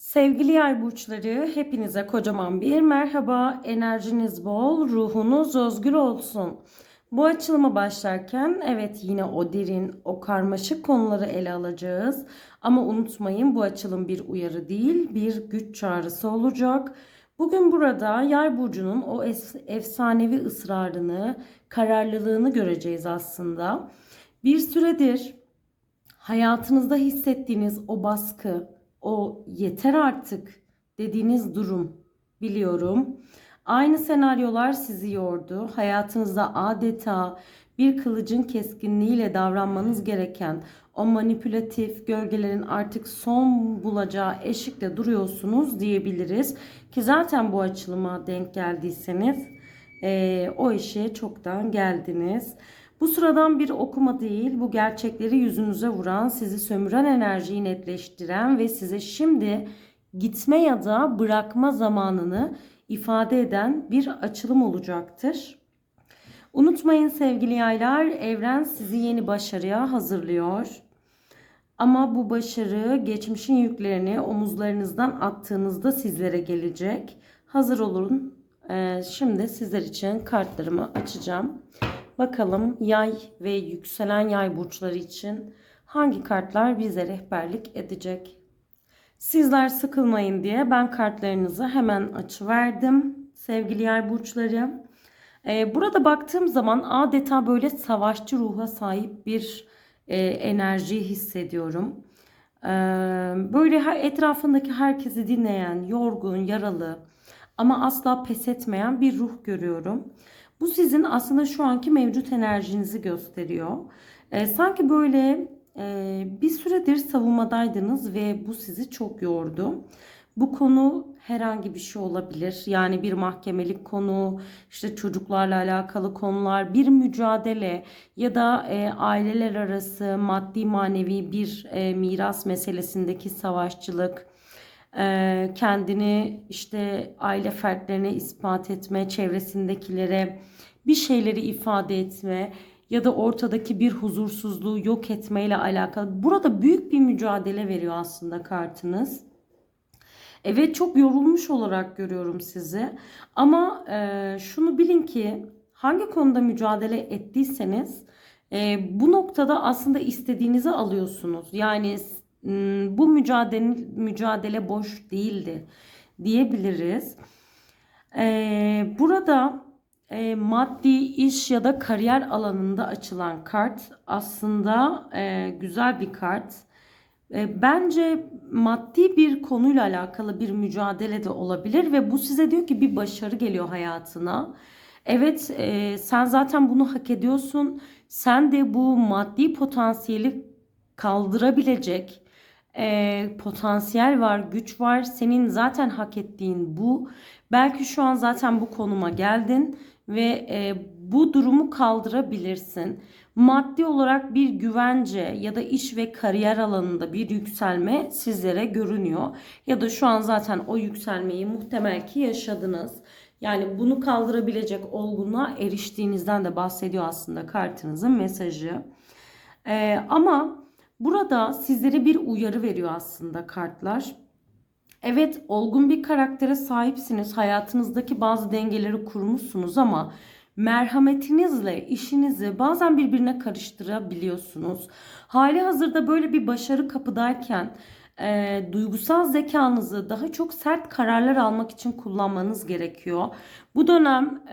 Sevgili yay burçları, hepinize kocaman bir merhaba. Enerjiniz bol, ruhunuz özgür olsun. Bu açılıma başlarken evet yine o derin, o karmaşık konuları ele alacağız. Ama unutmayın, bu açılım bir uyarı değil, bir güç çağrısı olacak. Bugün burada yay burcunun o efsanevi ısrarını, kararlılığını göreceğiz aslında. Bir süredir hayatınızda hissettiğiniz o baskı, o yeter artık dediğiniz durum, biliyorum. Aynı senaryolar sizi yordu. Hayatınızda adeta bir kılıcın keskinliğiyle davranmanız gereken o manipülatif gölgelerin artık son bulacağı eşikte duruyorsunuz diyebiliriz. Ki zaten bu açılıma denk geldiyseniz o işe çoktan geldiniz. Bu sıradan bir okuma değil, bu gerçekleri yüzünüze vuran, sizi sömüren enerjiyi netleştiren ve size şimdi gitme ya da bırakma zamanını ifade eden bir açılım olacaktır. Unutmayın sevgili yaylar, evren sizi yeni başarıya hazırlıyor. Ama bu başarı geçmişin yüklerini omuzlarınızdan attığınızda sizlere gelecek. Hazır olun. Şimdi sizler için kartlarımı açacağım. Bakalım yay ve yükselen yay burçları için hangi kartlar bize rehberlik edecek? Sizler sıkılmayın diye ben kartlarınızı hemen açıverdim sevgili yay burçları. Burada baktığım zaman adeta böyle savaşçı ruha sahip bir enerji hissediyorum. Böyle etrafındaki herkesi dinleyen, yorgun, yaralı ama asla pes etmeyen bir ruh görüyorum. Bu sizin aslında şu anki mevcut enerjinizi gösteriyor. Sanki böyle bir süredir savunmadaydınız ve bu sizi çok yordu. Bu konu herhangi bir şey olabilir. Yani bir mahkemelik konu, işte çocuklarla alakalı konular, bir mücadele ya da aileler arası maddi manevi bir miras meselesindeki savaşçılık, kendini işte aile fertlerine ispat etme, çevresindekilere bir şeyleri ifade etme ya da ortadaki bir huzursuzluğu yok etmeyle alakalı. Burada büyük bir mücadele veriyor aslında kartınız. Evet, çok yorulmuş olarak görüyorum sizi. Ama şunu bilin ki hangi konuda mücadele ettiyseniz bu noktada aslında istediğinizi alıyorsunuz. Yani bu mücadele boş değildi diyebiliriz. Burada maddi iş ya da kariyer alanında açılan kart aslında güzel bir kart. Bence maddi bir konuyla alakalı bir mücadele de olabilir ve bu size diyor ki bir başarı geliyor hayatına. Evet, sen zaten bunu hak ediyorsun. Sen de bu maddi potansiyeli kaldırabilecek potansiyel var, güç var. Senin zaten hak ettiğin bu. Belki şu an zaten bu konuma geldin ve bu durumu kaldırabilirsin. Maddi olarak bir güvence ya da iş ve kariyer alanında bir yükselme sizlere görünüyor. Ya da şu an zaten o yükselmeyi muhtemel ki yaşadınız. Yani bunu kaldırabilecek olgunluğa eriştiğinizden de bahsediyor aslında kartınızın mesajı. Ama burada sizlere bir uyarı veriyor aslında kartlar. Evet, olgun bir karaktere sahipsiniz. Hayatınızdaki bazı dengeleri kurmuşsunuz ama merhametinizle işinizi bazen birbirine karıştırabiliyorsunuz. Hali hazırda böyle bir başarı kapıdayken duygusal zekanızı daha çok sert kararlar almak için kullanmanız gerekiyor. Bu dönem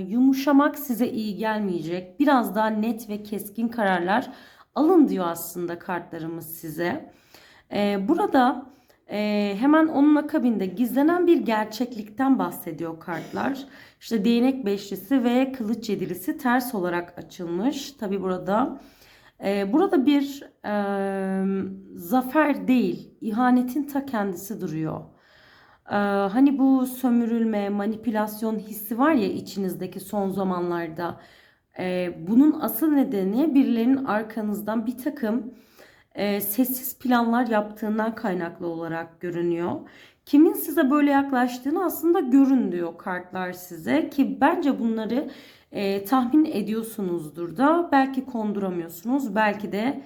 yumuşamak size iyi gelmeyecek. Biraz daha net ve keskin kararlar alın diyor aslında kartlarımız size. Burada hemen onun akabinde gizlenen bir gerçeklikten bahsediyor kartlar. İşte değnek beşlisi ve kılıç yedilisi ters olarak açılmış. Tabi burada bir zafer değil, ihanetin ta kendisi duruyor. Hani bu sömürülme, manipülasyon hissi var ya içinizdeki son zamanlarda. Bunun asıl nedeni birilerinin arkanızdan bir takım sessiz planlar yaptığından kaynaklı olarak görünüyor. Kimin size böyle yaklaştığını aslında görün diyor kartlar size ki bence bunları tahmin ediyorsunuzdur da belki konduramıyorsunuz belki de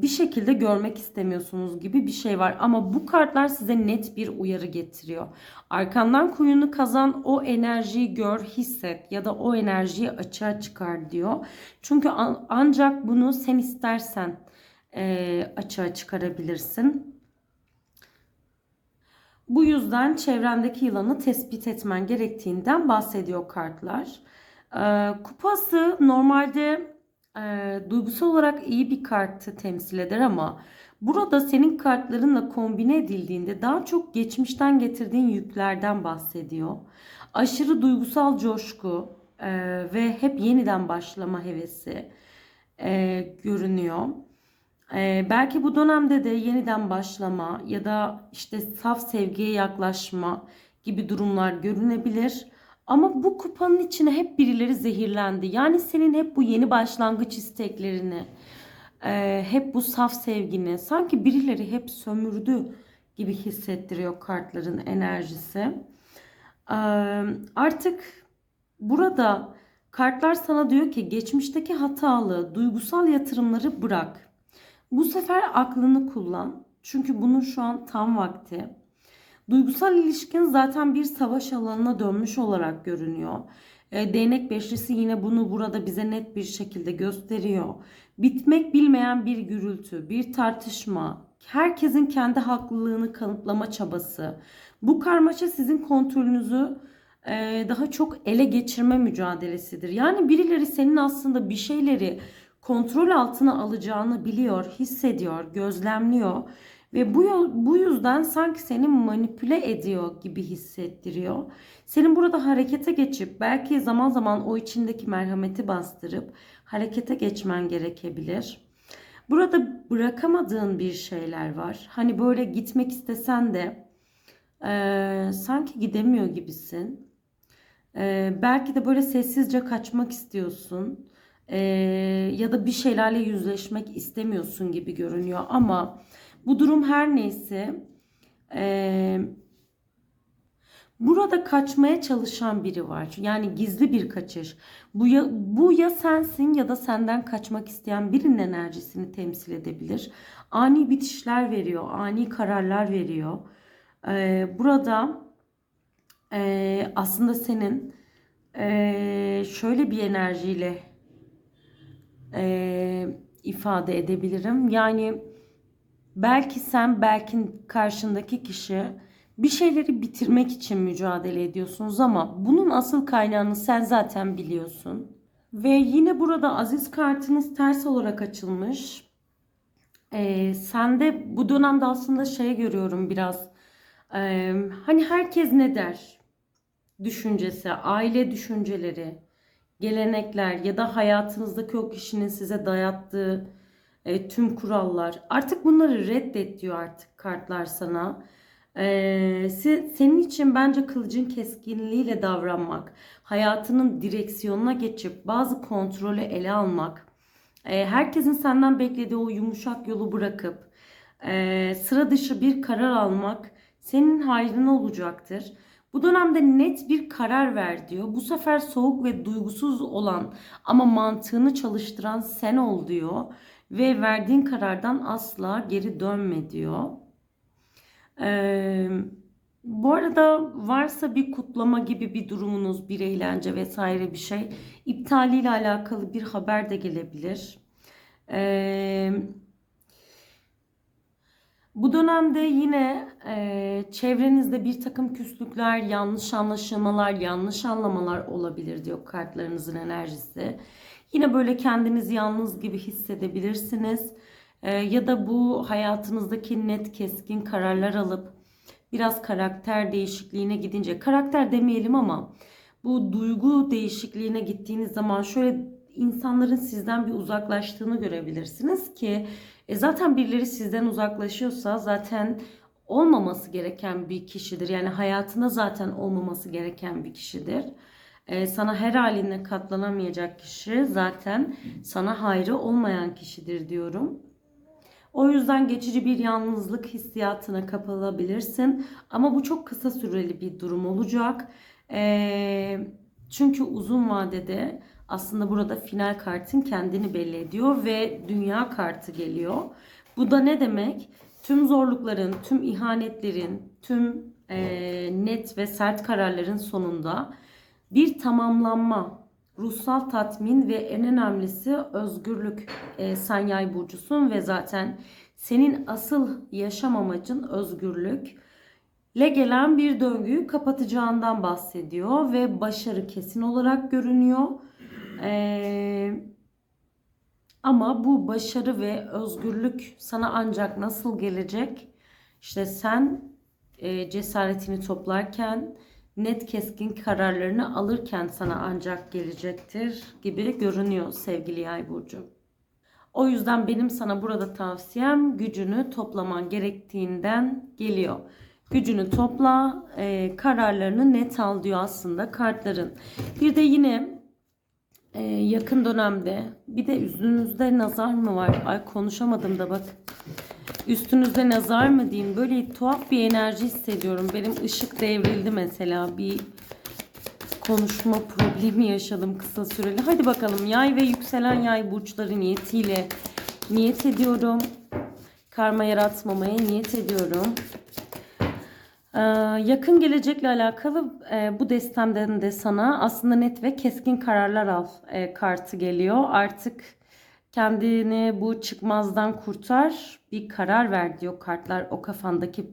Bir şekilde görmek istemiyorsunuz gibi bir şey var. Ama bu kartlar size net bir uyarı getiriyor. Arkandan kuyunu kazan, o enerjiyi gör, hisset ya da o enerjiyi açığa çıkar diyor. Çünkü ancak bunu sen istersen açığa çıkarabilirsin. Bu yüzden çevrendeki yılanı tespit etmen gerektiğinden bahsediyor kartlar. Kupası normalde duygusal olarak iyi bir kartı temsil eder ama burada senin kartlarınla kombine edildiğinde daha çok geçmişten getirdiğin yüklerden bahsediyor. Aşırı duygusal coşku ve hep yeniden başlama hevesi görünüyor. Belki bu dönemde de yeniden başlama ya da işte saf sevgiye yaklaşma gibi durumlar görünebilir. Ama bu kupanın içine hep birileri zehirlendi. Yani senin hep bu yeni başlangıç isteklerini, hep bu saf sevgini sanki birileri hep sömürdü gibi hissettiriyor kartların enerjisi. Artık burada kartlar sana diyor ki geçmişteki hatalı, duygusal yatırımları bırak. Bu sefer aklını kullan. Çünkü bunun şu an tam vakti. Duygusal ilişkin zaten bir savaş alanına dönmüş olarak görünüyor. Değnek beşlisi yine bunu burada bize net bir şekilde gösteriyor. Bitmek bilmeyen bir gürültü, bir tartışma, herkesin kendi haklılığını kanıtlama çabası. Bu karmaşa sizin kontrolünüzü daha çok ele geçirme mücadelesidir. Yani birileri senin aslında bir şeyleri kontrol altına alacağını biliyor, hissediyor, gözlemliyor ve bu yüzden sanki seni manipüle ediyor gibi hissettiriyor. Senin burada harekete geçip belki zaman zaman o içindeki merhameti bastırıp harekete geçmen gerekebilir. Burada bırakamadığın bir şeyler var. Hani böyle gitmek istesen de sanki gidemiyor gibisin. Belki de böyle sessizce kaçmak istiyorsun. Ya da bir şeylerle yüzleşmek istemiyorsun gibi görünüyor. Ama bu durum her neyse burada kaçmaya çalışan biri var. Yani gizli bir kaçış. Bu ya sensin ya da senden kaçmak isteyen birinin enerjisini temsil edebilir. Ani bitişler veriyor, ani kararlar veriyor. Burada aslında senin şöyle bir enerjiyle ifade edebilirim. Yani belki sen, belki karşındaki kişi bir şeyleri bitirmek için mücadele ediyorsunuz ama bunun asıl kaynağını sen zaten biliyorsun. Ve yine burada Aziz kartınız ters olarak açılmış. Sen de bu dönemde aslında şey görüyorum biraz. Hani herkes ne der? Düşüncesi, aile düşünceleri, gelenekler ya da hayatınızdaki o kişinin size dayattığı tüm kurallar. Artık bunları reddet diyor artık kartlar sana. Senin için bence kılıcın keskinliğiyle davranmak, hayatının direksiyonuna geçip bazı kontrolü ele almak, herkesin senden beklediği o yumuşak yolu bırakıp sıra dışı bir karar almak senin hayrına olacaktır. Bu dönemde net bir karar ver diyor. Bu sefer soğuk ve duygusuz olan ama mantığını çalıştıran sen ol diyor. Ve verdiğin karardan asla geri dönme diyor. Bu arada varsa bir kutlama gibi bir durumunuz, bir eğlence vesaire bir şey, iptaliyle alakalı bir haber de gelebilir. Bu dönemde yine çevrenizde bir takım küslükler, yanlış anlaşılmalar, yanlış anlamalar olabilir diyor kartlarınızın enerjisi. Yine böyle kendinizi yalnız gibi hissedebilirsiniz. Ya da bu hayatınızdaki net keskin kararlar alıp biraz karakter değişikliğine gidince, karakter demeyelim ama bu duygu değişikliğine gittiğiniz zaman şöyle insanların sizden bir uzaklaştığını görebilirsiniz ki zaten birileri sizden uzaklaşıyorsa zaten olmaması gereken bir kişidir. Yani hayatında zaten olmaması gereken bir kişidir. Sana her haline katlanamayacak kişi zaten sana hayrı olmayan kişidir diyorum. O yüzden geçici bir yalnızlık hissiyatına kapılabilirsin. Ama bu çok kısa süreli bir durum olacak. Çünkü uzun vadede Aslında burada final kartın kendini belli ediyor ve dünya kartı geliyor. Bu da ne demek? Tüm zorlukların, tüm ihanetlerin, tüm net ve sert kararların sonunda bir tamamlanma, ruhsal tatmin ve en önemlisi özgürlük. Sen yay burcusun ve zaten senin asıl yaşam amacın özgürlük. Le gelen bir döngüyü kapatacağından bahsediyor ve başarı kesin olarak görünüyor. Ama bu başarı ve özgürlük sana ancak nasıl gelecek? İşte sen cesaretini toplarken, net keskin kararlarını alırken sana ancak gelecektir gibi görünüyor sevgili Yay burcu. O yüzden benim sana burada tavsiyem gücünü toplaman gerektiğinden geliyor. Gücünü topla, kararlarını net al diyor aslında kartların. Bir de yine yakın dönemde bir de üstünüzde nazar mı var? Ay konuşamadım da bak. Üstünüzde nazar mı diyeyim? Böyle tuhaf bir enerji hissediyorum. Benim ışık devrildi mesela. Bir konuşma problemi yaşadım kısa süreli. Hadi bakalım yay ve yükselen yay burçları niyetiyle niyet ediyorum. Karma yaratmamaya niyet ediyorum. Yakın gelecekle alakalı bu destemden de sana aslında net ve keskin kararlar al kartı geliyor. Artık kendini bu çıkmazdan kurtar, bir karar ver diyor kartlar, o kafandaki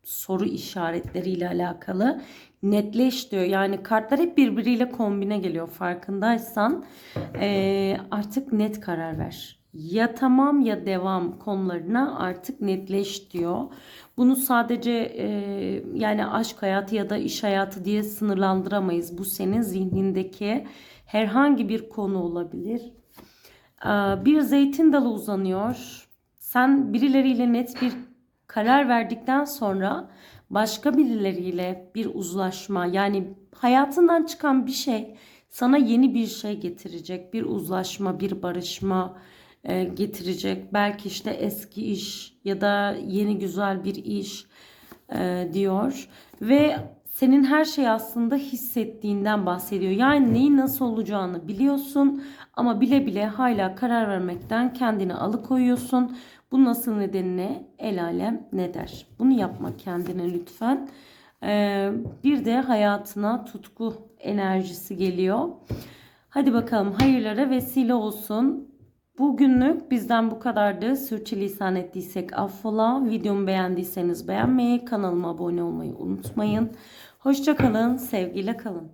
soru işaretleriyle alakalı. Netleş diyor. Yani kartlar hep birbiriyle kombine geliyor farkındaysan. Artık net karar ver. Ya tamam ya devam konularına artık netleş diyor. Bunu sadece yani aşk hayatı ya da iş hayatı diye sınırlandıramayız. Bu senin zihnindeki herhangi bir konu olabilir. Bir zeytin dalı uzanıyor. Sen birileriyle net bir karar verdikten sonra başka birileriyle bir uzlaşma, yani hayatından çıkan bir şey sana yeni bir şey getirecek. Bir uzlaşma, bir barışma getirecek. Belki işte eski iş ya da yeni güzel bir iş diyor. Ve senin her şeyi aslında hissettiğinden bahsediyor. Yani neyin nasıl olacağını biliyorsun ama bile bile hala karar vermekten kendini alıkoyuyorsun. Bu nasıl nedenine el alem ne der? Bunu yapma kendine lütfen. Bir de hayatına tutku enerjisi geliyor. Hadi bakalım hayırlara vesile olsun. Bugünlük bizden bu kadardı. Sürçülisan ettiysek affola. Videomu beğendiyseniz beğenmeyi, kanalıma abone olmayı unutmayın. Hoşça kalın, sevgiyle kalın.